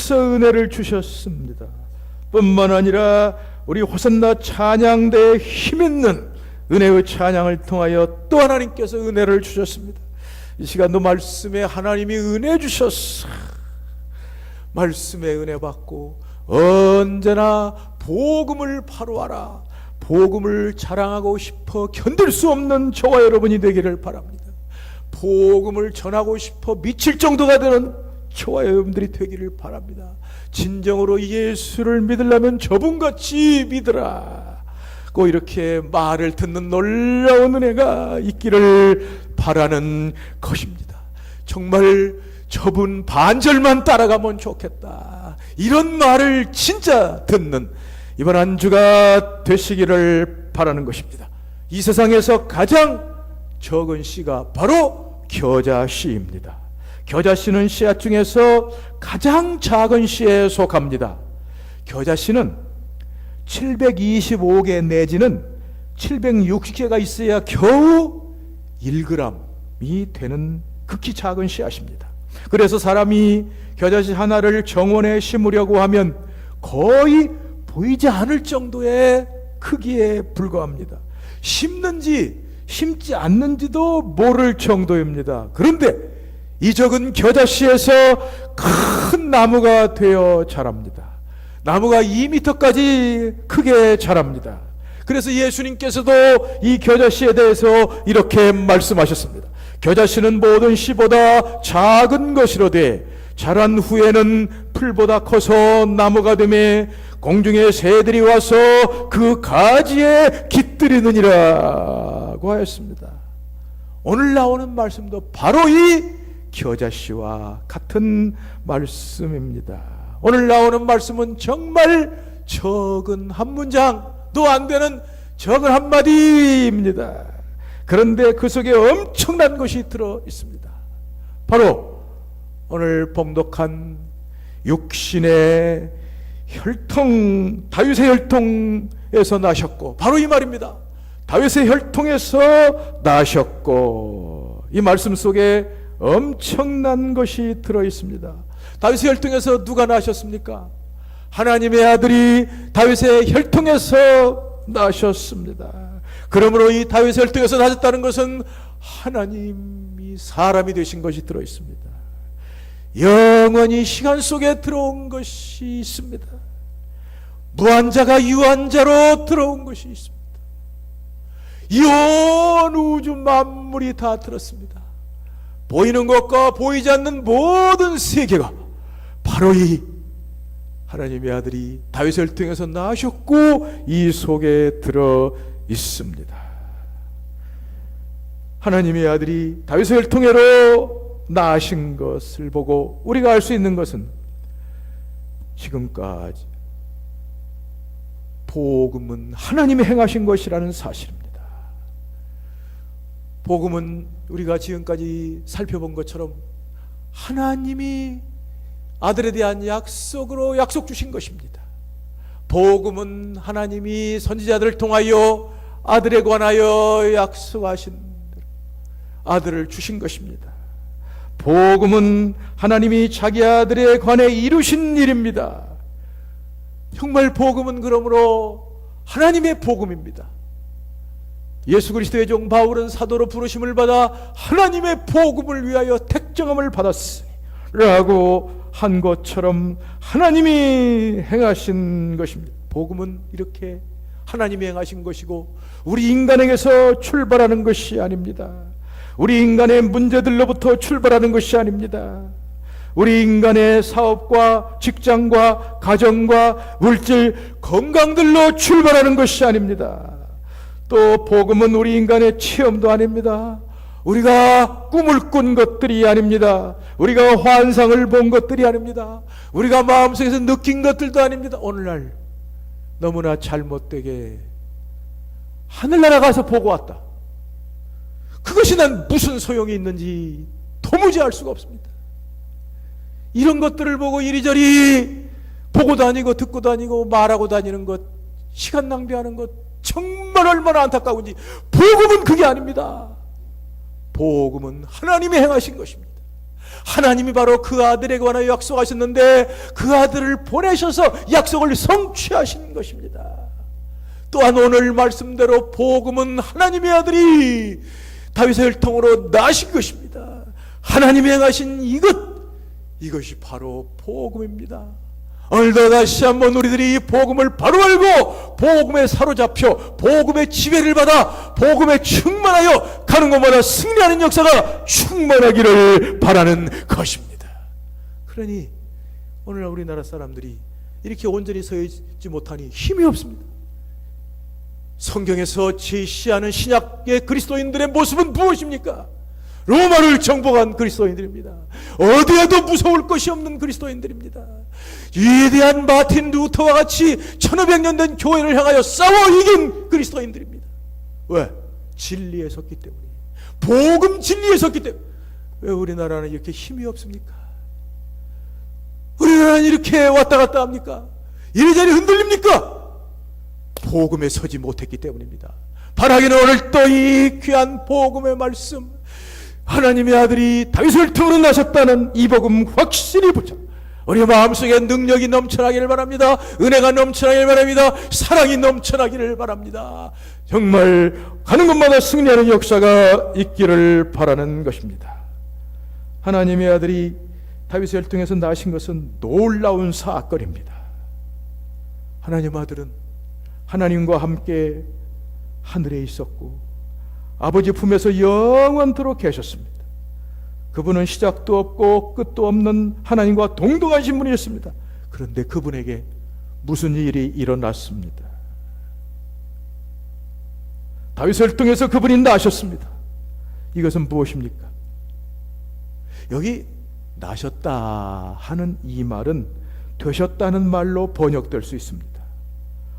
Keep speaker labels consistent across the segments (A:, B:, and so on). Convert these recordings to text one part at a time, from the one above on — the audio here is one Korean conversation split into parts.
A: 하나님께서 은혜를 주셨습니다. 뿐만 아니라 우리 호산나 찬양대에 힘있는 은혜의 찬양을 통하여 또 하나님께서 은혜를 주셨습니다. 이 시간도 말씀에 하나님이 은혜 주셨어. 말씀에 은혜 받고 언제나 복음을 바로하라, 복음을 자랑하고 싶어 견딜 수 없는 저와 여러분이 되기를 바랍니다. 복음을 전하고 싶어 미칠 정도가 되는 저와 여러분들이 되기를 바랍니다. 진정으로 예수를 믿으려면 저분같이 믿으라, 꼭 이렇게 말을 듣는 놀라운 은혜가 있기를 바라는 것입니다. 정말 저분 반절만 따라가면 좋겠다, 이런 말을 진짜 듣는 이번 한 주가 되시기를 바라는 것입니다. 이 세상에서 가장 적은 시가 바로 겨자씨입니다. 겨자씨는 씨앗 중에서 가장 작은 씨에 속합니다. 겨자씨는 725개 내지는 760개가 있어야 겨우 1g이 되는 극히 작은 씨앗입니다. 그래서 사람이 겨자씨 하나를 정원에 심으려고 하면 거의 보이지 않을 정도의 크기에 불과합니다. 심는지 심지 않는지도 모를 정도입니다. 그런데 이 적은 겨자씨에서 큰 나무가 되어 자랍니다. 나무가 2m까지 크게 자랍니다. 그래서 예수님께서도 이 겨자씨에 대해서 이렇게 말씀하셨습니다. 겨자씨는 모든 씨보다 작은 것이로되 자란 후에는 풀보다 커서 나무가 되매 공중의 새들이 와서 그 가지에 깃들이느니라고 하였습니다. 오늘 나오는 말씀도 바로 이 겨자씨와 같은 말씀입니다. 오늘 나오는 말씀은 정말 적은 한 문장도 안 되는 적은 한마디입니다. 그런데 그 속에 엄청난 것이 들어 있습니다. 바로 오늘 봉독한 육신의 혈통, 다윗의 혈통에서 나셨고, 바로 이 말입니다. 다윗의 혈통에서 나셨고, 이 말씀 속에 엄청난 것이 들어 있습니다. 다윗의 혈통에서 누가 나셨습니까? 하나님의 아들이 다윗의 혈통에서 나셨습니다. 그러므로 이 다윗의 혈통에서 나셨다는 것은 하나님이 사람이 되신 것이 들어 있습니다. 영원히 시간 속에 들어온 것이 있습니다. 무한자가 유한자로 들어온 것이 있습니다. 이 온 우주 만물이 다 들었습니다. 보이는 것과 보이지 않는 모든 세계가 바로 이 하나님의 아들이 다윗의 혈통에서 나셨고 이 속에 들어 있습니다. 하나님의 아들이 다윗의 혈통으로 나신 것을 보고 우리가 알 수 있는 것은 지금까지 복음은 하나님이 행하신 것이라는 사실입니다. 복음은 우리가 지금까지 살펴본 것처럼 하나님이 아들에 대한 약속으로 약속 주신 것입니다. 복음은 하나님이 선지자들을 통하여 아들에 관하여 약속하신 아들을 주신 것입니다. 복음은 하나님이 자기 아들에 관해 이루신 일입니다. 정말 복음은 그러므로 하나님의 복음입니다. 예수 그리스도의 종 바울은 사도로 부르심을 받아 하나님의 복음을 위하여 택정함을 받았으니 라고 한 것처럼 하나님이 행하신 것입니다. 복음은 이렇게 하나님이 행하신 것이고 우리 인간에게서 출발하는 것이 아닙니다. 우리 인간의 문제들로부터 출발하는 것이 아닙니다. 우리 인간의 사업과 직장과 가정과 물질, 건강들로 출발하는 것이 아닙니다. 또 복음은 우리 인간의 체험도 아닙니다. 우리가 꿈을 꾼 것들이 아닙니다. 우리가 환상을 본 것들이 아닙니다. 우리가 마음속에서 느낀 것들도 아닙니다. 오늘날 너무나 잘못되게 하늘나라 가서 보고 왔다. 그것이 난 무슨 소용이 있는지 도무지 알 수가 없습니다. 이런 것들을 보고 이리저리 보고 다니고 듣고 다니고 말하고 다니는 것, 시간 낭비하는 것 정말 얼마나 안타까운지. 복음은 그게 아닙니다. 복음은 하나님이 행하신 것입니다. 하나님이 바로 그 아들에게 관하여 약속하셨는데 그 아들을 보내셔서 약속을 성취하신 것입니다. 또한 오늘 말씀대로 복음은 하나님의 아들이 다윗의 혈통으로 나신 것입니다. 하나님이 행하신 이것이 바로 복음입니다. 오늘도 다시 한번 우리들이 복음을 바로 알고 복음에 사로잡혀 복음의 지배를 받아 복음에 충만하여 가는 곳마다 승리하는 역사가 충만하기를 바라는 것입니다. 그러니 오늘날 우리나라 사람들이 이렇게 온전히 서 있지 못하니 힘이 없습니다. 성경에서 제시하는 신약의 그리스도인들의 모습은 무엇입니까? 로마를 정복한 그리스도인들입니다. 어디에도 무서울 것이 없는 그리스도인들입니다. 위대한 마틴 루터와 같이 1500년 된 교회를 향하여 싸워 이긴 그리스도인들입니다. 왜? 진리에 섰기 때문에. 복음 진리에 섰기 때문에. 왜 우리나라는 이렇게 힘이 없습니까? 우리나라는 이렇게 왔다 갔다 합니까? 이리저리 흔들립니까? 복음에 서지 못했기 때문입니다. 바라기는 오늘 또 이 귀한 복음의 말씀, 하나님의 아들이 다윗을 통으로 나셨다는 이 복음 확실히 붙잡 우리 마음속에 능력이 넘쳐나기를 바랍니다. 은혜가 넘쳐나기를 바랍니다. 사랑이 넘쳐나기를 바랍니다. 정말 가는 곳마다 승리하는 역사가 있기를 바라는 것입니다. 하나님의 아들이 다윗의 혈통에서 나신 것은 놀라운 사건입니다. 하나님 아들은 하나님과 함께 하늘에 있었고 아버지 품에서 영원토록 계셨습니다. 그분은 시작도 없고 끝도 없는 하나님과 동등하신 분이었습니다. 그런데 그분에게 무슨 일이 일어났습니다. 다윗을 통해서 그분이 나셨습니다. 이것은 무엇입니까? 여기 나셨다 하는 이 말은 되셨다는 말로 번역될 수 있습니다.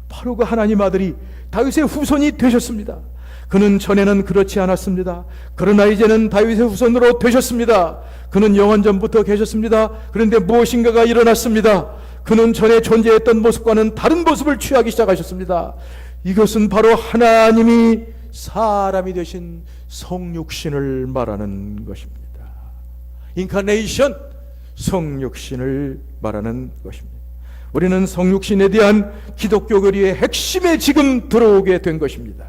A: 바로 그 하나님 아들이 다윗의 후손이 되셨습니다. 그는 전에는 그렇지 않았습니다. 그러나 이제는 다윗의 후손으로 되셨습니다. 그는 영원전부터 계셨습니다. 그런데 무엇인가가 일어났습니다. 그는 전에 존재했던 모습과는 다른 모습을 취하기 시작하셨습니다. 이것은 바로 하나님이 사람이 되신 성육신을 말하는 것입니다. 인카네이션, 성육신을 말하는 것입니다. 우리는 성육신에 대한 기독교 교리의 핵심에 지금 들어오게 된 것입니다.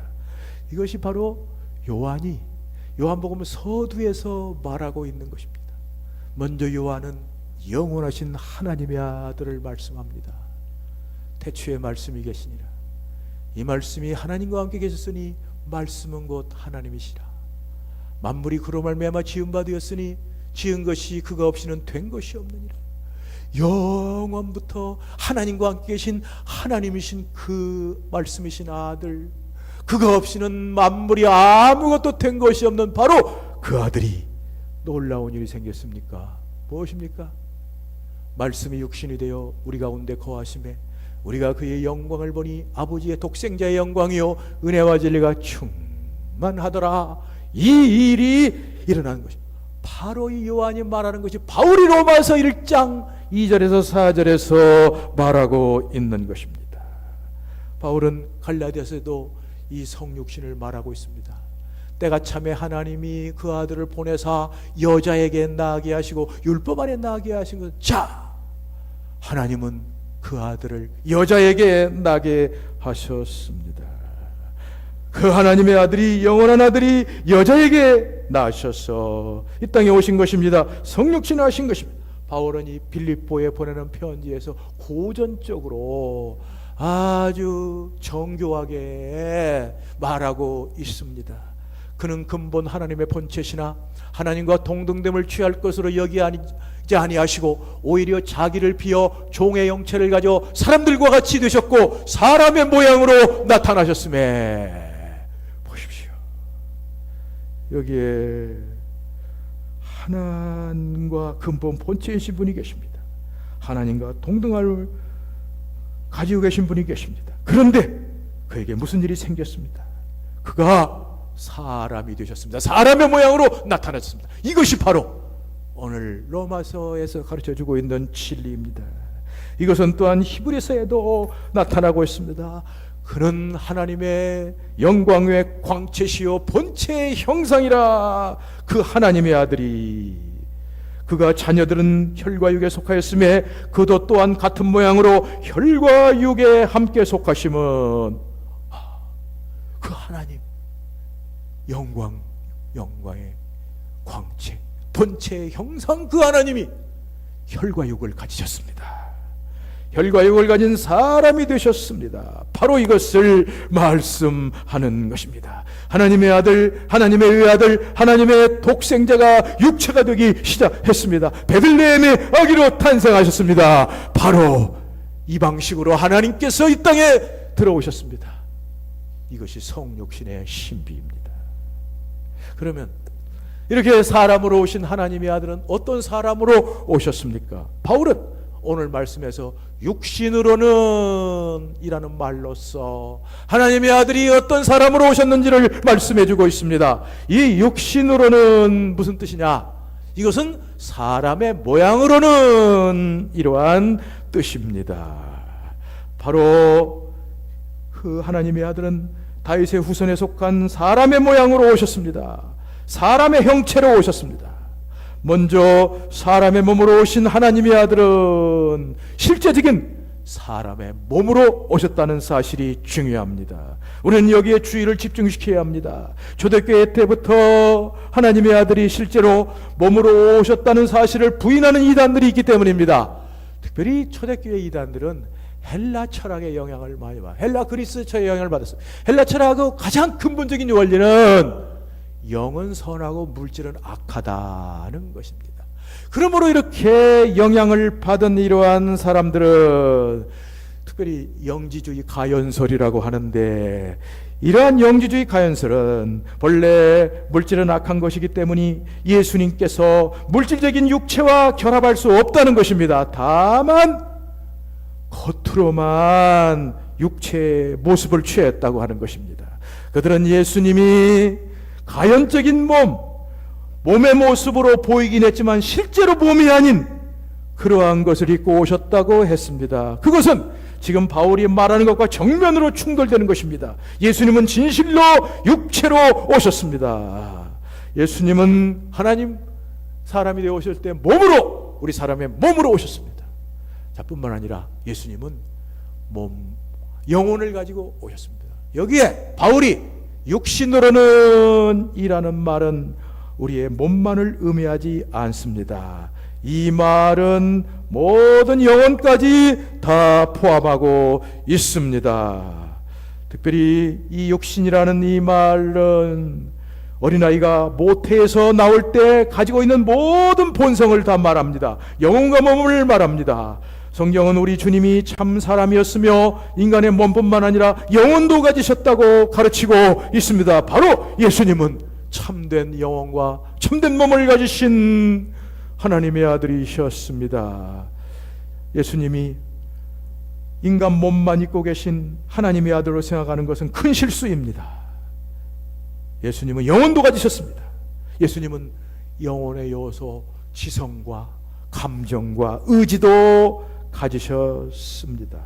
A: 이것이 바로 요한복음 서두에서 말하고 있는 것입니다. 먼저 요한은 영원하신 하나님의 아들을 말씀합니다. 태초에 말씀이 계시니라. 이 말씀이 하나님과 함께 계셨으니 말씀은 곧 하나님이시라. 만물이 그로 말미암아 지은 바 되었으니 지은 것이 그가 없이는 된 것이 없느니라. 영원부터 하나님과 함께 계신 하나님이신 그 말씀이신 아들, 그가 없이는 만물이 아무것도 된 것이 없는 바로 그 아들이 놀라운 일이 생겼습니까? 무엇입니까? 말씀이 육신이 되어 우리 가운데 거하심에 우리가 그의 영광을 보니 아버지의 독생자의 영광이요 은혜와 진리가 충만하더라. 이 일이 일어나는 것입니다. 바로 이 요한이 말하는 것이 바울이 로마서 1장 2절에서 4절에서 말하고 있는 것입니다. 바울은 갈라디아서에도 이 성육신을 말하고 있습니다. 때가 참에 하나님이 그 아들을 보내사 여자에게 나게 하시고 율법 안에 나게 하신 것. 자, 하나님은 그 아들을 여자에게 나게 하셨습니다. 그 하나님의 아들이, 영원한 아들이 여자에게 나셔서 이 땅에 오신 것입니다. 성육신을 하신 것입니다. 바울은 이 빌립보에 보내는 편지에서 고전적으로 아주 정교하게 말하고 있습니다. 그는 근본 하나님의 본체시나 하나님과 동등됨을 취할 것으로 여기지 아니하시고 오히려 자기를 비어 종의 형체를 가져 사람들과 같이 되셨고 사람의 모양으로 나타나셨음에, 보십시오. 여기에 하나님과 근본 본체이신 분이 계십니다. 하나님과 동등함을 가지고 계신 분이 계십니다. 그런데 그에게 무슨 일이 생겼습니다. 그가 사람이 되셨습니다. 사람의 모양으로 나타났습니다. 이것이 바로 오늘 로마서에서 가르쳐주고 있는 진리입니다. 이것은 또한 히브리서에도 나타나고 있습니다. 그는 하나님의 영광의 광채시요 본체의 형상이라. 그 하나님의 아들이 그가 자녀들은 혈과 육에 속하였음에 그도 또한 같은 모양으로 혈과 육에 함께 속하심은 그 하나님 영광의 광채 본체의 형상 그 하나님이 혈과 육을 가지셨습니다. 혈과 육을 가진 사람이 되셨습니다. 바로 이것을 말씀하는 것입니다. 하나님의 아들, 하나님의 외아들, 하나님의 독생자가 육체가 되기 시작했습니다. 베들레헴의 아기로 탄생하셨습니다. 바로 이 방식으로 하나님께서 이 땅에 들어오셨습니다. 이것이 성육신의 신비입니다. 그러면 이렇게 사람으로 오신 하나님의 아들은 어떤 사람으로 오셨습니까? 바울은 오늘 말씀에서 육신으로는 이라는 말로써 하나님의 아들이 어떤 사람으로 오셨는지를 말씀해 주고 있습니다. 이 육신으로는 무슨 뜻이냐? 이것은 사람의 모양으로는 이러한 뜻입니다. 바로 그 하나님의 아들은 다윗의 후손에 속한 사람의 모양으로 오셨습니다. 사람의 형체로 오셨습니다. 먼저 사람의 몸으로 오신 하나님의 아들은 실제적인 사람의 몸으로 오셨다는 사실이 중요합니다. 우리는 여기에 주의를 집중시켜야 합니다. 초대교회 때부터 하나님의 아들이 실제로 몸으로 오셨다는 사실을 부인하는 이단들이 있기 때문입니다. 특별히 초대교회 이단들은 헬라 철학의 영향을 많이 받아요. 헬라 그리스 철학의 영향을 받았어요. 헬라 철학의 가장 근본적인 원리는 영은 선하고 물질은 악하다는 것입니다. 그러므로 이렇게 영향을 받은 이러한 사람들은 특별히 영지주의 가연설이라고 하는데, 이러한 영지주의 가연설은 본래 물질은 악한 것이기 때문에 예수님께서 물질적인 육체와 결합할 수 없다는 것입니다. 다만 겉으로만 육체의 모습을 취했다고 하는 것입니다. 그들은 예수님이 가연적인 몸의 모습으로 보이긴 했지만 실제로 몸이 아닌 그러한 것을 입고 오셨다고 했습니다. 그것은 지금 바울이 말하는 것과 정면으로 충돌되는 것입니다. 예수님은 진실로 육체로 오셨습니다. 예수님은 하나님 사람이 되어 오실 때 몸으로, 우리 사람의 몸으로 오셨습니다. 자, 뿐만 아니라 예수님은 영혼을 가지고 오셨습니다. 여기에 바울이 육신으로는 이라는 말은 우리의 몸만을 의미하지 않습니다. 이 말은 모든 영혼까지 다 포함하고 있습니다. 특별히 이 육신이라는 이 말은 어린아이가 모태에서 나올 때 가지고 있는 모든 본성을 다 말합니다. 영혼과 몸을 말합니다. 성경은 우리 주님이 참 사람이었으며 인간의 몸뿐만 아니라 영혼도 가지셨다고 가르치고 있습니다. 바로 예수님은 참된 영혼과 참된 몸을 가지신 하나님의 아들이셨습니다. 예수님이 인간 몸만 입고 계신 하나님의 아들로 생각하는 것은 큰 실수입니다. 예수님은 영혼도 가지셨습니다. 예수님은 영혼의 요소, 지성과 감정과 의지도 가지셨습니다.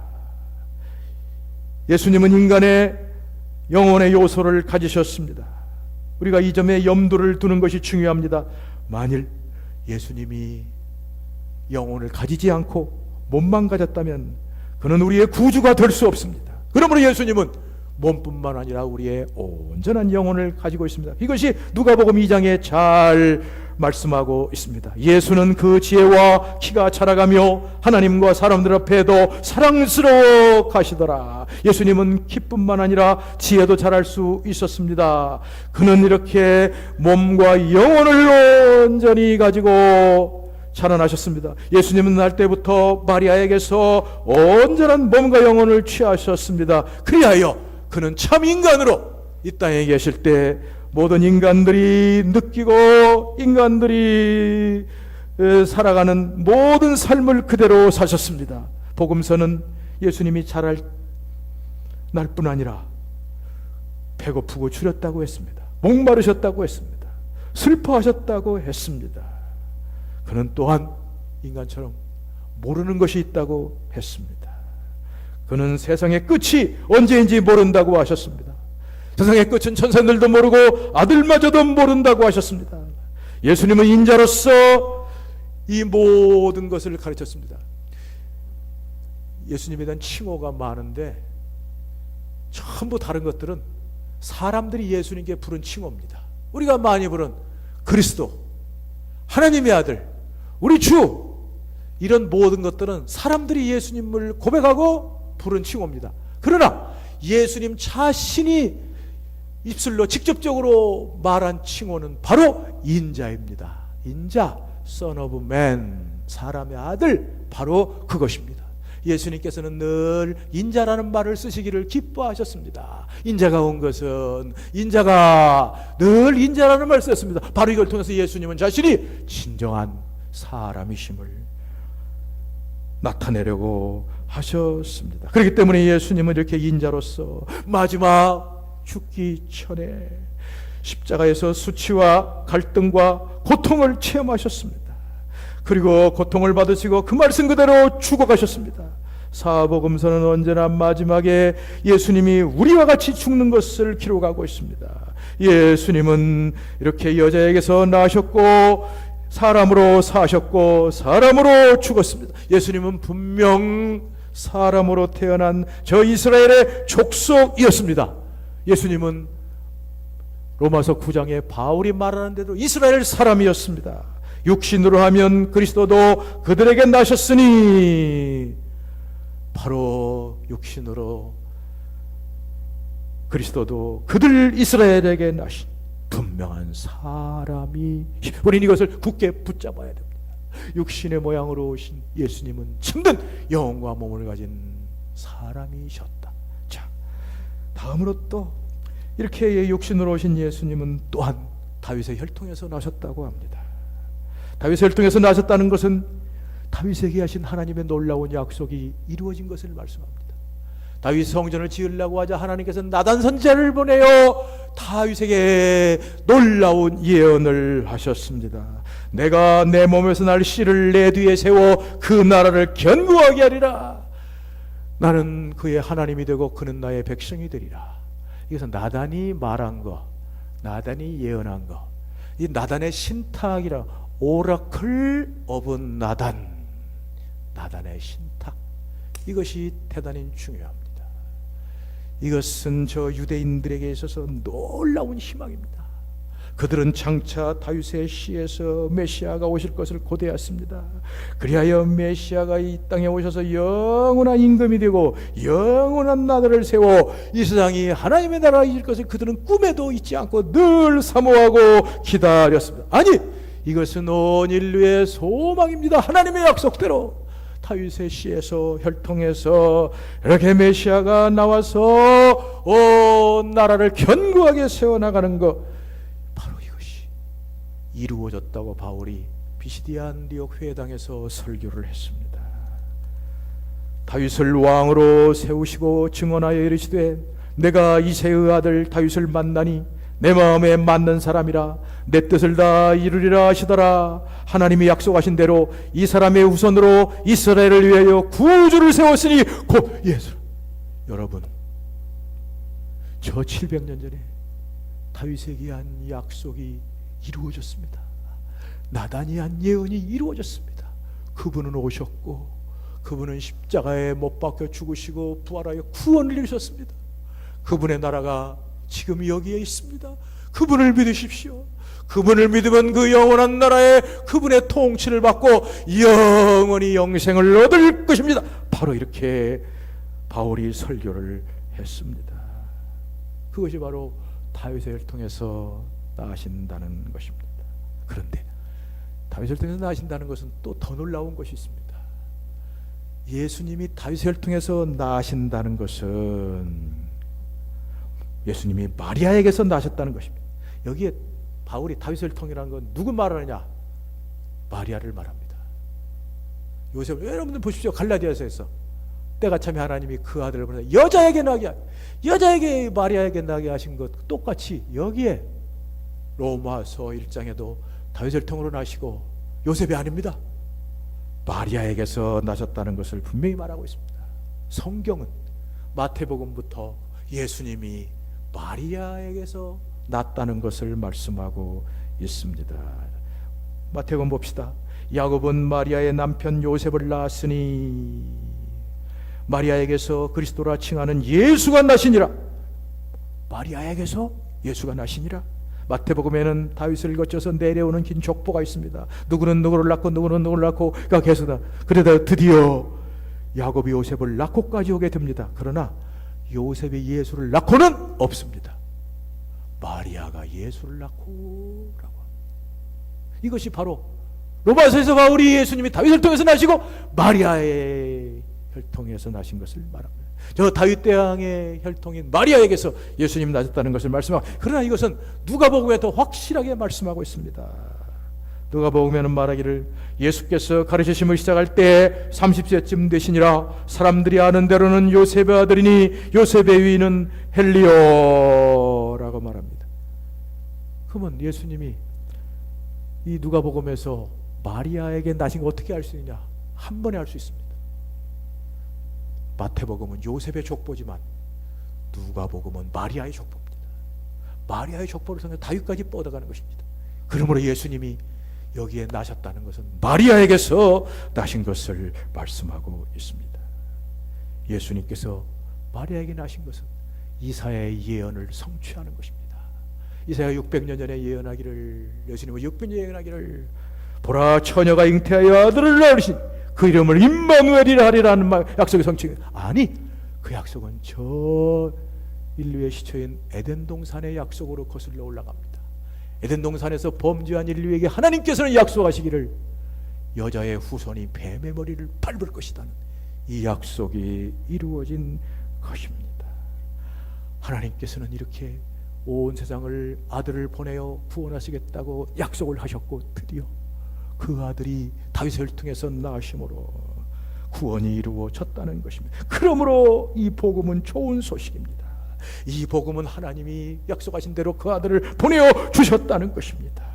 A: 예수님은 인간의 영혼의 요소를 가지셨습니다. 우리가 이 점에 염두를 두는 것이 중요합니다. 만일 예수님이 영혼을 가지지 않고 몸만 가졌다면 그는 우리의 구주가 될 수 없습니다. 그러므로 예수님은 몸뿐만 아니라 우리의 온전한 영혼을 가지고 있습니다. 이것이 누가복음 2장에 잘 말씀하고 있습니다. 예수는 그 지혜와 키가 자라가며 하나님과 사람들 앞에도 사랑스러워 가시더라. 예수님은 키뿐만 아니라 지혜도 자랄 수 있었습니다. 그는 이렇게 몸과 영혼을 온전히 가지고 자라나셨습니다. 예수님은 날 때부터 마리아에게서 온전한 몸과 영혼을 취하셨습니다. 그리하여 그는 참 인간으로 이 땅에 계실 때 모든 인간들이 느끼고 인간들이 살아가는 모든 삶을 그대로 사셨습니다. 복음서는 예수님이 자랄 날뿐 아니라 배고프고 추렸다고 했습니다. 목마르셨다고 했습니다. 슬퍼하셨다고 했습니다. 그는 또한 인간처럼 모르는 것이 있다고 했습니다. 그는 세상의 끝이 언제인지 모른다고 하셨습니다. 세상의 끝은 천사들도 모르고 아들마저도 모른다고 하셨습니다. 예수님은 인자로서 이 모든 것을 가르쳤습니다. 예수님에 대한 칭호가 많은데 전부 다른 것들은 사람들이 예수님께 부른 칭호입니다. 우리가 많이 부른 그리스도, 하나님의 아들, 우리 주, 이런 모든 것들은 사람들이 예수님을 고백하고 부른 칭호입니다. 그러나 예수님 자신이 입술로 직접적으로 말한 칭호는 바로 인자입니다. 인자, Son of Man, 사람의 아들, 바로 그것입니다. 예수님께서는 늘 인자라는 말을 쓰시기를 기뻐하셨습니다. 인자가 온 것은, 인자가 늘 인자라는 말을 썼습니다. 바로 이걸 통해서 예수님은 자신이 진정한 사람이심을 나타내려고 하셨습니다. 그렇기 때문에 예수님은 이렇게 인자로서 마지막 죽기 전에 십자가에서 수치와 갈등과 고통을 체험하셨습니다. 그리고 고통을 받으시고 그 말씀 그대로 죽어가셨습니다. 사복음서는 언제나 마지막에 예수님이 우리와 같이 죽는 것을 기록하고 있습니다. 예수님은 이렇게 여자에게서 나셨고 사람으로 사셨고 사람으로 죽었습니다. 예수님은 분명 사람으로 태어난 저 이스라엘의 족속이었습니다. 예수님은 로마서 9장에 바울이 말하는데도 이스라엘 사람이었습니다. 육신으로 하면 그리스도도 그들에게 나셨으니, 바로 육신으로 그리스도도 그들 이스라엘에게 나신 분명한 사람이, 우리는 이것을 굳게 붙잡아야 됩니다. 육신의 모양으로 오신 예수님은 참된 영과 몸을 가진 사람이셨다. 자, 다음으로 또 이렇게 육신으로 오신 예수님은 또한 다윗의 혈통에서 나셨다고 합니다. 다윗의 혈통에서 나셨다는 것은 다윗에게 하신 하나님의 놀라운 약속이 이루어진 것을 말씀합니다. 다윗 성전을 지으려고 하자 하나님께서 나단 선지자를 보내어 다윗에게 놀라운 예언을 하셨습니다. 내가 내 몸에서 날 씨를 내 뒤에 세워 그 나라를 견고하게 하리라. 나는 그의 하나님이 되고 그는 나의 백성이 되리라. 이것은 나단이 말한 거, 나단이 예언한 거, 이 나단의 신탁이라, 오라클 오브 나단, 나단의 신탁, 이것이 대단히 중요합니다. 이것은 저 유대인들에게 있어서 놀라운 희망입니다. 그들은 장차 다윗의 씨에서 메시아가 오실 것을 고대했습니다. 그리하여 메시아가 이 땅에 오셔서 영원한 임금이 되고 영원한 나라를 세워 이 세상이 하나님의 나라일 것을 그들은 꿈에도 잊지 않고 늘 사모하고 기다렸습니다. 아니, 이것은 온 인류의 소망입니다. 하나님의 약속대로 다윗의 씨에서, 혈통에서 이렇게 메시아가 나와서 온 나라를 견고하게 세워나가는 것, 바로 이것이 이루어졌다고 바울이 비시디아 안디옥 회당에서 설교를 했습니다. 다윗을 왕으로 세우시고 증언하여 이르시되, 내가 이새의 아들 다윗을 만나니 내 마음에 맞는 사람이라 내 뜻을 다 이루리라 하시더라. 하나님이 약속하신 대로 이 사람의 후손으로 이스라엘을 위하여 구주를 세웠으니 곧 예수. 여러분, 저 700년 전에 다윗에게 한 약속이 이루어졌습니다. 나단이 한 예언이 이루어졌습니다. 그분은 오셨고 그분은 십자가에 못 박혀 죽으시고 부활하여 구원을 이루셨습니다. 그분의 나라가 지금 여기에 있습니다. 그분을 믿으십시오. 그분을 믿으면 그 영원한 나라에 그분의 통치를 받고 영원히 영생을 얻을 것입니다. 바로 이렇게 바울이 설교를 했습니다. 그것이 바로 다윗의 혈통에서 나신다는 것입니다. 그런데 다윗의 혈통에서 나신다는 것은 또 더 놀라운 것이 있습니다. 예수님이 다윗의 혈통에서 나신다는 것은 예수님이 마리아에게서 나셨다는 것입니다. 여기에 바울이 다윗의 혈통이라는 건 누구 말하느냐? 마리아를 말합니다. 요셉, 여러분들 보십시오. 갈라디아서에서 때가 참에 하나님이 그 아들을 보내서 여자에게 나게, 여자에게 마리아에게 나게 하신 것 똑같이 여기에 로마서 1장에도 다윗의 혈통으로 나시고 요셉이 아닙니다. 마리아에게서 나셨다는 것을 분명히 말하고 있습니다. 성경은 마태복음부터 예수님이 마리아에게서 났다는 것을 말씀하고 있습니다. 마태복음 봅시다. 야곱은 마리아의 남편 요셉을 낳았으니 마리아에게서 그리스도라 칭하는 예수가 나시니라. 마리아에게서 예수가 나시니라. 마태복음에는 다윗을 거쳐서 내려오는 긴 족보가 있습니다. 누구는 누구를 낳고 누구는 누구를 낳고가 계속 그러다 드디어 야곱이 요셉을 낳고까지 오게 됩니다. 그러나 요셉이 예수를 낳고는 없습니다. 마리아가 예수를 낳고라고. 이것이 바로 로마서에서 바울이 예수님이 다윗을 통해서 나시고 마리아의 혈통에서 나신 것을 말합니다. 저 다윗 대왕의 혈통인 마리아에게서 예수님 나셨다는 것을 말씀하고, 그러나 이것은 누가복음에 더 확실하게 말씀하고 있습니다. 누가복음에는 말하기를 예수께서 가르치심을 시작할 때 30세쯤 되시니라. 사람들이 아는 대로는 요셉의 아들이니 요셉의 위는 헬리오라고 말합니다. 그러면 예수님이 이 누가복음에서 마리아에게 나신 거 어떻게 알 수 있냐? 한 번에 알 수 있습니다. 마태복음은 요셉의 족보지만 누가복음은 마리아의 족보입니다. 마리아의 족보를 통해 다윗까지 뻗어가는 것입니다. 그러므로 예수님이 여기에 나셨다는 것은 마리아에게서 나신 것을 말씀하고 있습니다. 예수님께서 마리아에게 나신 것은 이사야의 예언을 성취하는 것입니다. 이사야 600년 전에 예언하기를, 예수님은 600년 예언하기를 보라 처녀가 잉태하여 아들을 낳으신 그 이름을 임마누엘이라 하리라는 약속의 성취. 아니, 그 약속은 저 인류의 시초인 에덴 동산의 약속으로 거슬러 올라갑니다. 에덴 동산에서 범죄한 인류에게 하나님께서는 약속하시기를 여자의 후손이 뱀의 머리를 밟을 것이다는 이 약속이 이루어진 것입니다. 하나님께서는 이렇게 온 세상을 아들을 보내어 구원하시겠다고 약속을 하셨고, 드디어 그 아들이 다윗을 통해서 나심으로 구원이 이루어졌다는 것입니다. 그러므로 이 복음은 좋은 소식입니다. 이 복음은 하나님이 약속하신 대로 그 아들을 보내어 주셨다는 것입니다.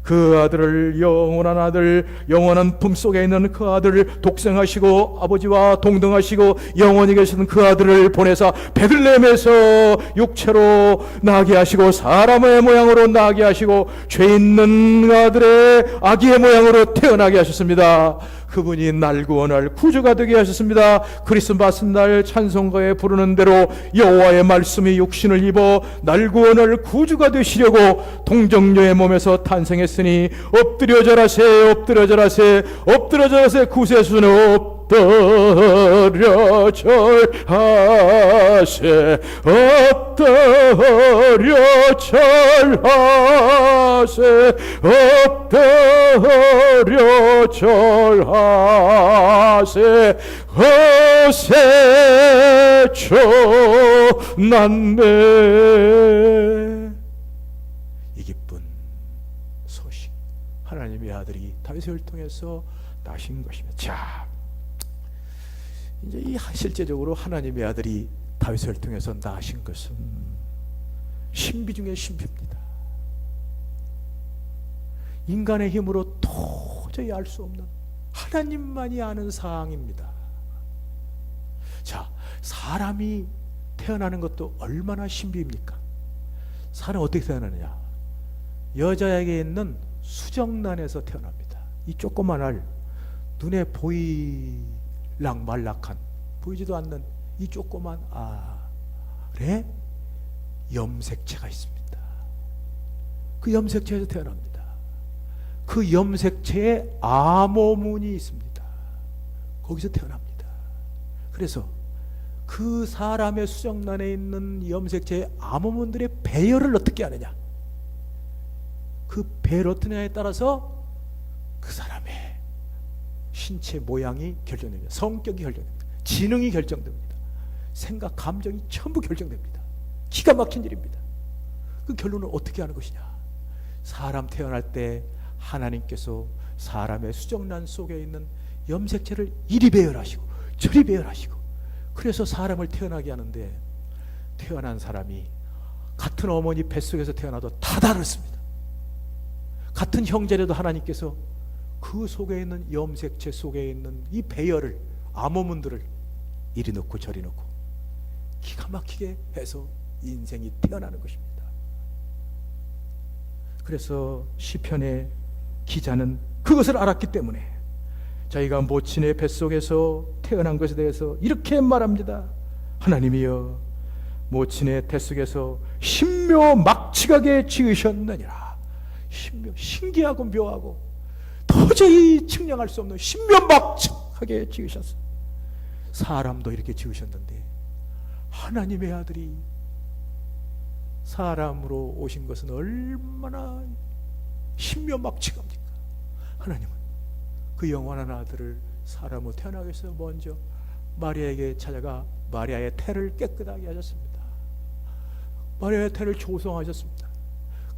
A: 그 아들을, 영원한 아들, 영원한 품속에 있는 그 아들을 독생하시고 아버지와 동등하시고 영원히 계시는 그 아들을 보내사 베들레헴에서 육체로 나게 하시고 사람의 모양으로 나게 하시고 죄 있는 아들의 아기의 모양으로 태어나게 하셨습니다. 그분이 날 구원할 구주가 되게 하셨습니다. 크리스마스 날 찬송가에 부르는 대로 여호와의 말씀이 육신을 입어 날 구원할 구주가 되시려고 동정녀의 몸에서 탄생했으니 엎드려 절하세, 엎드려 절하세, 엎드려 절하세. 구세주는 엎드려 절하세, 엎드려 절하세, 엎드려 절하세. 허세초 났네. 이 기쁜 소식, 하나님의 아들이 다윗을 통해서 나신 것입니다. 자, 이제 이 실제적으로 하나님의 아들이 다윗을 통해서 나신 것은 신비 중에 신비입니다. 인간의 힘으로 도저히 알 수 없는 하나님만이 아는 사항입니다. 자, 사람이 태어나는 것도 얼마나 신비입니까? 사람은 어떻게 태어나느냐? 여자에게 있는 수정란에서 태어납니다. 이 조그만 알, 눈에 보일락말락한, 보이지도 않는 이 조그만 알에 염색체가 있습니다. 그 염색체에서 태어납니다. 그 염색체에 암호문이 있습니다. 거기서 태어납니다. 그래서 그 사람의 수정란에 있는 염색체의 암호문들의 배열을 어떻게 하느냐? 그 배열 어떤 냐에 따라서 그 사람의 신체 모양이 결정됩니다. 성격이 결정됩니다. 지능이 결정됩니다. 생각, 감정이 전부 결정됩니다. 기가 막힌 일입니다. 그 결론은 어떻게 하는 것이냐? 사람 태어날 때 하나님께서 사람의 수정란 속에 있는 염색체를 이리 배열하시고 저리 배열하시고, 그래서 사람을 태어나게 하는데, 태어난 사람이 같은 어머니 뱃속에서 태어나도 다 다릅니다. 같은 형제라도 하나님께서 그 속에 있는 염색체 속에 있는 이 배열을, 암호문들을 이리 넣고 저리 넣고 기가 막히게 해서 인생이 태어나는 것입니다. 그래서 시편에
B: 기자는 그것을 알았기 때문에 자기가 모친의 뱃속에서 태어난 것에 대해서 이렇게 말합니다. 하나님이여, 모친의 뱃속에서 신묘막측하게 지으셨느니라. 신기하고 묘하고 도저히 측량할 수 없는 신묘막측하게 지으셨어. 사람도 이렇게 지으셨는데 하나님의 아들이 사람으로 오신 것은 얼마나 신묘막측합니까? 하나님은 그 영원한 아들을 사람으로 태어나기 위해서 먼저 마리아에게 찾아가 마리아의 태를 깨끗하게 하셨습니다. 마리아의 태를 조성하셨습니다.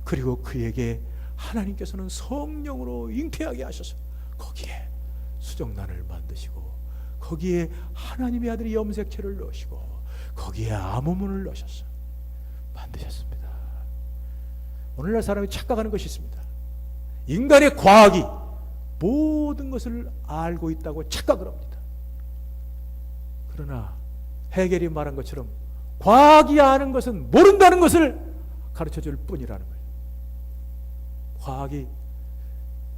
B: 그리고 그에게 하나님께서는 성령으로 잉태하게 하셔서 거기에 수정란을 만드시고 거기에 하나님의 아들이 염색체를 넣으시고 거기에 암호문을 넣으셔서 만드셨습니다. 오늘날 사람이 착각하는 것이 있습니다. 인간의 과학이 모든 것을 알고 있다고 착각을 합니다. 그러나 헤겔이 말한 것처럼 과학이 아는 것은 모른다는 것을 가르쳐줄 뿐이라는 거예요. 과학이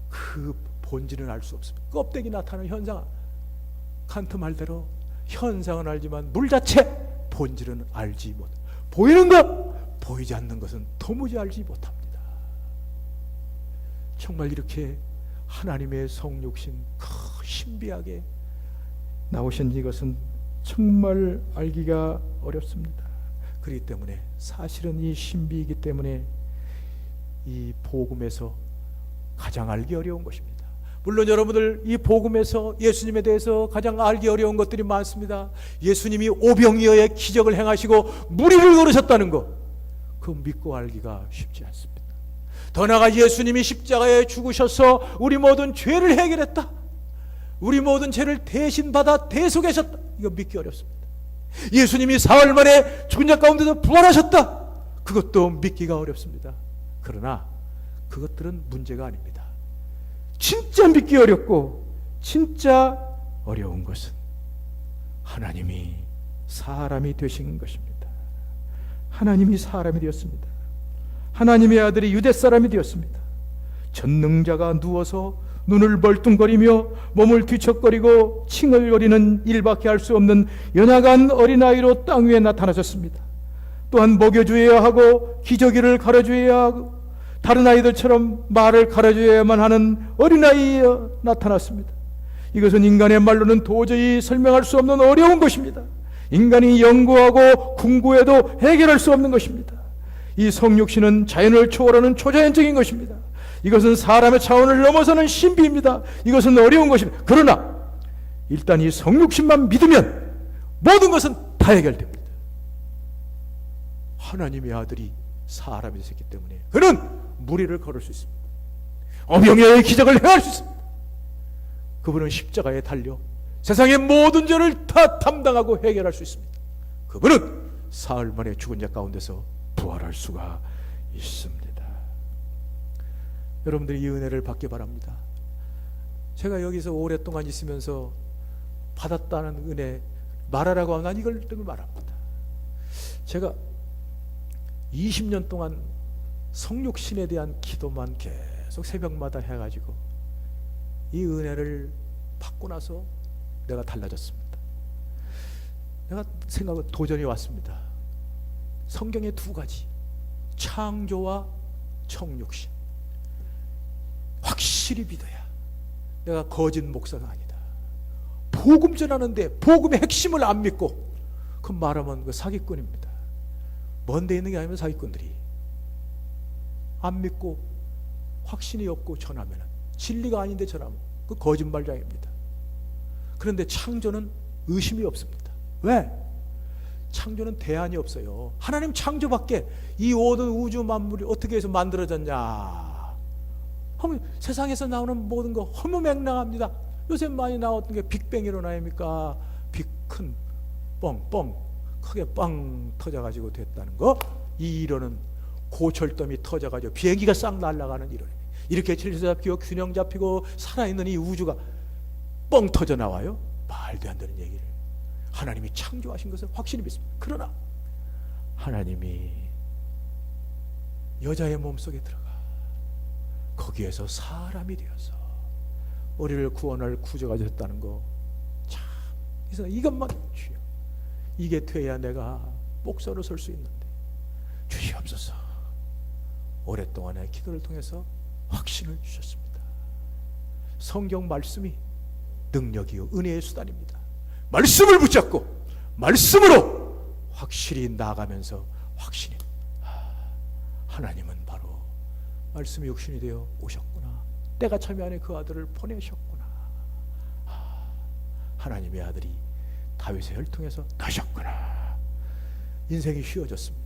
B: 그 본질은 알 수 없습니다. 껍데기 나타나는 현상, 칸트 말대로 현상은 알지만 물 자체 본질은 알지 못. 보이는 것, 보이지 않는 것은 도무지 알지 못합니다. 정말 이렇게 하나님의 성육신 신비하게 나오신 이것은 정말 알기가 어렵습니다. 그렇기 때문에 사실은 이 신비이기 때문에 이 복음에서 가장 알기 어려운 것입니다. 물론 여러분들 이 복음에서 예수님에 대해서 가장 알기 어려운 것들이 많습니다. 예수님이 오병이어의 기적을 행하시고 무리를 걸으셨다는 것, 그거 믿고 알기가 쉽지 않습니다. 더 나아가 예수님이 십자가에 죽으셔서 우리 모든 죄를 해결했다, 우리 모든 죄를 대신 받아 대속하셨다, 이거 믿기 어렵습니다. 예수님이 사흘 만에 죽은 자 가운데서 부활하셨다, 그것도 믿기가 어렵습니다. 그러나 그것들은 문제가 아닙니다. 진짜 믿기 어렵고 진짜 어려운 것은 하나님이 사람이 되신 것입니다. 하나님이 사람이 되었습니다. 하나님의 아들이 유대 사람이 되었습니다. 전능자가 누워서 눈을 벌뚱거리며 몸을 뒤척거리고 칭얼거리는 일밖에 할 수 없는 연약한 어린아이로 땅 위에 나타나셨습니다. 또한 먹여주어야 하고 기저귀를 갈아주어야 하고 다른 아이들처럼 말을 가르쳐야만 하는 어린아이에 나타났습니다. 이것은 인간의 말로는 도저히 설명할 수 없는 어려운 것입니다. 인간이 연구하고 궁구해도 해결할 수 없는 것입니다. 이 성육신은 자연을 초월하는 초자연적인 것입니다. 이것은 사람의 차원을 넘어서는 신비입니다. 이것은 어려운 것입니다. 그러나 일단 이 성육신만 믿으면 모든 것은 다 해결됩니다. 하나님의 아들이 사람이 되셨기 때문에 그는 무리를 걸을 수 있습니다. 오병이어의 기적을 행할 수 있습니다. 그분은 십자가에 달려 세상의 모든 죄를 다 담당하고 해결할 수 있습니다. 그분은 사흘 만에 죽은 자 가운데서 부활할 수가 있습니다. 여러분들이 이 은혜를 받기 바랍니다. 제가 여기서 오랫동안 있으면서 받았다는 은혜 말하라고 하면 난 이걸 말합니다. 제가 20년 동안 성육신에 대한 기도만 계속 새벽마다 해가지고 이 은혜를 받고 나서 내가 달라졌습니다. 내가 생각은 도전이 왔습니다. 성경의 두 가지, 창조와 성육신, 확실히 믿어야 내가 거짓 목사가 아니다. 복음 전하는데 복음의 핵심을 안 믿고 그 말하면 그 사기꾼입니다. 먼데 있는 게 아니면 사기꾼들이 안 믿고 확신이 없고 전하면 진리가 아닌데 전하면 그 거짓말장입니다. 그런데 창조는 의심이 없습니다. 왜? 창조는 대안이 없어요. 하나님 창조밖에 이 모든 우주 만물이 어떻게 해서 만들어졌냐, 세상에서 나오는 모든 거 허무맹랑합니다. 요새 많이 나왔던 게 빅뱅 이론 아닙니까? 빅 큰 뻥뻥 크게 빵 터져가지고 됐다는 거. 이 이론은 고철돔이 터져가지고 비행기가 싹 날아가는 이론입니다. 이렇게 질서 잡히고 균형 잡히고 살아있는 이 우주가 뻥 터져 나와요? 말도 안 되는 얘기를. 하나님이 창조하신 것을 확실히 믿습니다. 그러나 하나님이 여자의 몸속에 들어가
A: 거기에서 사람이 되어서 우리를 구원할 구주가 되었다는 거, 참, 그래서 이것만 주여, 이게 돼야 내가 목사로 설 수 있는데 주시옵소서. 오랫동안의 기도를 통해서 확신을 주셨습니다. 성경 말씀이 능력이요 은혜의 수단입니다. 말씀을 붙잡고 말씀으로 확실히 나아가면서 확신이, 하나님은 바로 말씀이 육신이 되어 오셨구나, 때가 참이 안에 그 아들을 보내셨구나, 하나님의 아들이 다윗의 혈통에서 나셨구나. 인생이 쉬워졌습니다.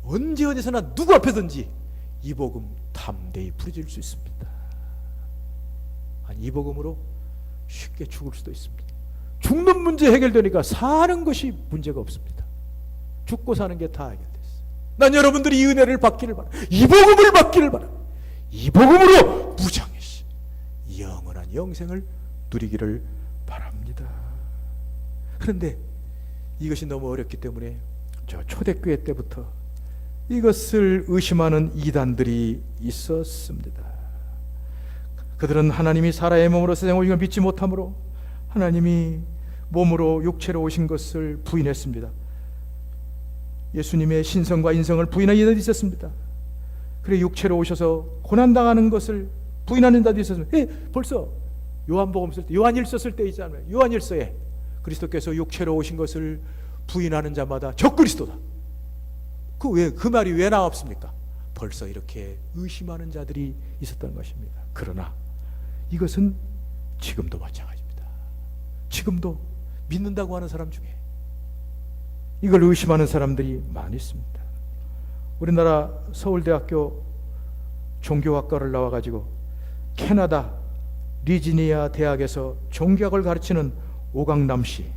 A: 언제 어디서나 누구 앞에든지 이 복음 담대히 부르질 수 있습니다. 아니, 이 복음으로 쉽게 죽을 수도 있습니다. 죽는 문제 해결되니까 사는 것이 문제가 없습니다. 죽고 사는 게 다 해결됐어요. 난 여러분들이 이 은혜를 받기를 바랍니다. 이 복음을 받기를 바랍니다. 이 복음으로 무장해시 영원한 영생을 누리기를 바랍니다. 그런데 이것이 너무 어렵기 때문에 저 초대교회 때부터 이것을 의심하는 이단들이 있었습니다. 그들은 하나님이 사람의 몸으로 세상에 오신 걸 믿지 못하므로 하나님이 몸으로 육체로 오신 것을 부인했습니다. 예수님의 신성과 인성을 부인하는 이들이 있었습니다. 그래 육체로 오셔서 고난당하는 것을 부인하는 이들이 있었습니다. 벌써 요한복음 쓸 때, 요한일서 쓸 때 있잖아요. 요한일서에 그리스도께서 육체로 오신 것을 부인하는 자마다 적그리스도다. 그 말이 왜 나왔습니까? 벌써 이렇게 의심하는 자들이 있었던 것입니다. 그러나 이것은 지금도 마찬가지입니다. 지금도 믿는다고 하는 사람 중에 이걸 의심하는 사람들이 많이 있습니다. 우리나라 서울대학교 종교학과를 나와가지고 캐나다 리지니아 대학에서 종교학을 가르치는 오강남 씨,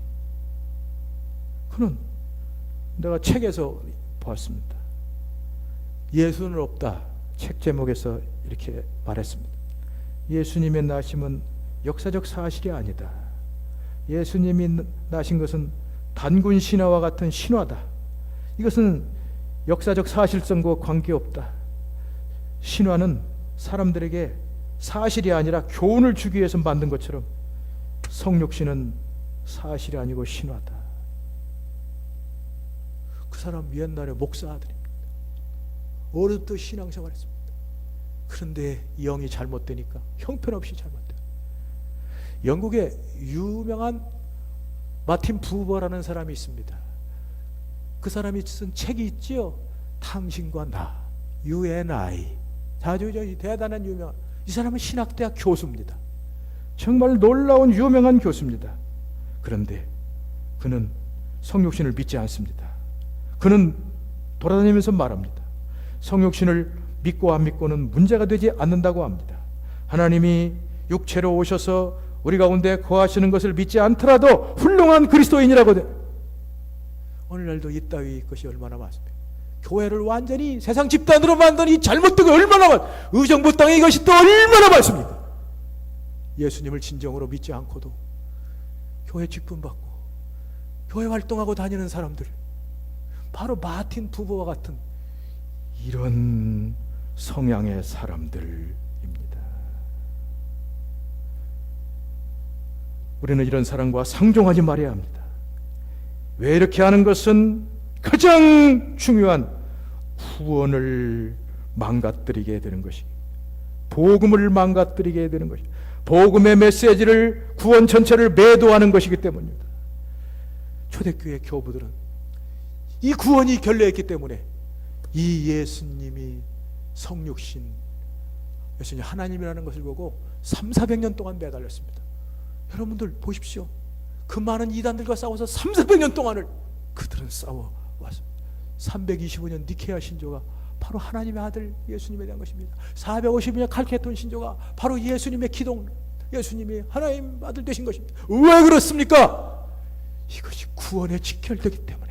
A: 그는 내가 책에서 보았습니다. 예수는 없다 책 제목에서 이렇게 말했습니다. 예수님의 나심은 역사적 사실이 아니다. 예수님이 나신 것은 단군 신화와 같은 신화다. 이것은 역사적 사실성과 관계없다. 신화는 사람들에게 사실이 아니라 교훈을 주기 위해서 만든 것처럼 성육신은 사실이 아니고 신화다. 그 사람 옛날에 목사 아들입니다. 어려부터 신앙생활했습니다. 그런데 영이 잘못되니까 형편없이 잘못돼요. 영국에 유명한 마틴 부버라는 사람이 있습니다. 그 사람이 쓴 책이 있지요. 당신과 나, You and I. 아주 대단한 유명한, 이 사람은 신학대학 교수입니다. 정말 놀라운 유명한 교수입니다. 그런데 그는 성육신을 믿지 않습니다. 그는 돌아다니면서 말합니다. 성육신을 믿고 안 믿고는 문제가 되지 않는다고 합니다. 하나님이 육체로 오셔서 우리 가운데 거하시는 것을 믿지 않더라도 훌륭한 그리스도인이라거든. 오늘날도 이따위 것이 얼마나 많습니까? 교회를 완전히 세상 집단으로 만든 이 잘못된 거 얼마나 많, 의정부 땅에 이것이 또 얼마나 많습니까? 예수님을 진정으로 믿지 않고도 교회 직분 받고 교회 활동하고 다니는 사람들, 바로 마틴 부버와 같은 이런 성향의 사람들입니다. 우리는 이런 사람과 상종하지 말아야 합니다. 왜 이렇게 하는 것은 가장 중요한 구원을 망가뜨리게 되는 것이, 복음을 망가뜨리게 되는 것이, 복음의 메시지를, 구원 전체를 매도하는 것이기 때문입니다. 초대교회 교부들은 이 구원이 결례했기 때문에 이 예수님이 성육신, 예수님 하나님이라는 것을 보고 300~400년 동안 매달렸습니다. 여러분들 보십시오. 그 많은 이단들과 싸워서 300~400년 동안을 그들은 싸워왔습니다. 325년 니케아 신조가 바로 하나님의 아들 예수님에 대한 것입니다. 450년 칼케톤 신조가 바로 예수님의 기동, 예수님이 하나님 아들 되신 것입니다. 왜 그렇습니까? 이것이 구원에 직결되기 때문에.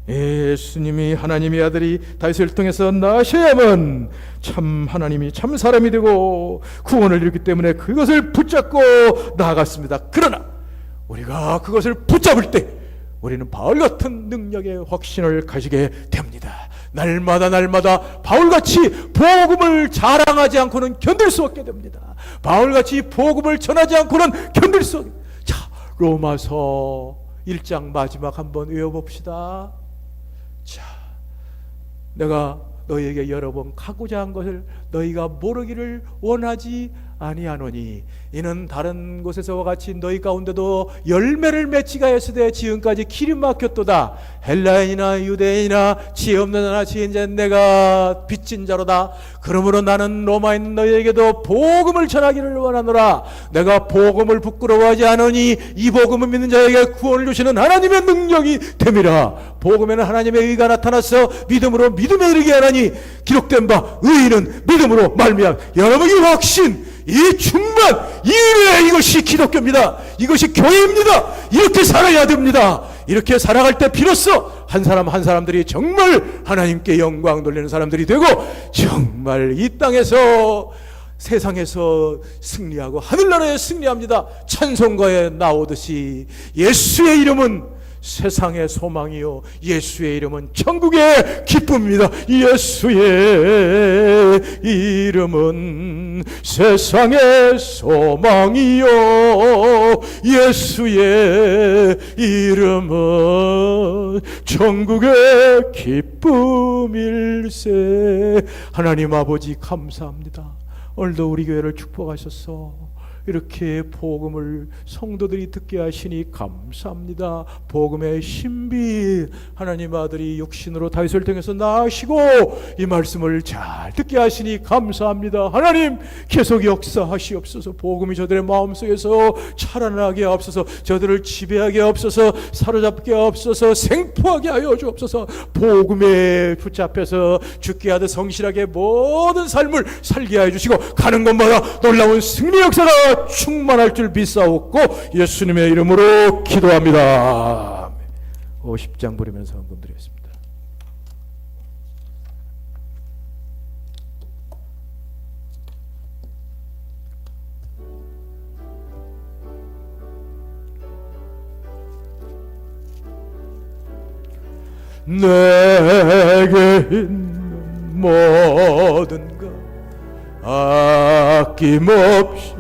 A: 예수님이 하나님의 아들이 다윗을 통해서 나셔야만 참 하나님이 참 사람이 되고 구원을 이루기 때문에 그것을 붙잡고 나아갔습니다. 그러나 우리가 그것을 붙잡을 때 우리는 바울 같은 능력의 확신을 가지게 됩니다. 날마다 바울같이 복음을 자랑하지 않고는 견딜 수 없게 됩니다. 바울같이 복음을 전하지 않고는 견딜 수 없게. 자, 로마서 1장 마지막 한번 외워봅시다. 자, 내가 너희에게 여러 번 가고자 한 것을 너희가 모르기를 원하지 아니하노니 이는 다른 곳에서와 같이 너희 가운데도 열매를 맺지가 하였으되 지금까지 길이 막혔도다. 헬라인이나 유대인이나 지혜 없는 자나 지혜인 자 내가 빚진 자로다. 그러므로 나는 로마에 있는 너희에게도 복음을 전하기를 원하노라. 내가 복음을 부끄러워하지 않으니 이 복음을 믿는 자에게 구원을 주시는 하나님의 능력이 됨이라. 복음에는 하나님의 의가 나타나서 믿음으로 믿음에 이르게 하나니 기록된 바 의인은 믿음으로 말미암아. 여러분의 확신, 이 충만, 이것이 기독교입니다. 이것이 교회입니다. 이렇게 살아야 됩니다. 이렇게 살아갈 때 비로소 한 사람 한 사람들이 정말 하나님께 영광 돌리는 사람들이 되고 정말 이 땅에서 세상에서 승리하고 하늘나라에 승리합니다. 찬송가에 나오듯이 예수의 이름은 세상의 소망이요 예수의 이름은 천국의 기쁨입니다. 예수의 이름은 세상의 소망이요 예수의 이름은 천국의 기쁨일세. 하나님 아버지 감사합니다. 오늘도 우리 교회를 축복하셔서 이렇게 복음을 성도들이 듣게 하시니 감사합니다. 복음의 신비 하나님 아들이 육신으로 다윗을 통해서 나으시고 이 말씀을 잘 듣게 하시니 감사합니다. 하나님 계속 역사하시옵소서. 복음이 저들의 마음속에서 자라나게 하옵소서. 저들을 지배하게 하옵소서. 사로잡게 하옵소서. 생포하게 하여 주옵소서. 복음에 붙잡혀서 죽게 하듯 성실하게 모든 삶을 살게 하여 주시고 가는 곳마다 놀라운 승리 역사가 충만할 줄 믿사옵고 예수님의 이름으로 기도합니다. 50장 부리면서 헌금 드리겠습니다. 내게 있는 모든 것 아낌없이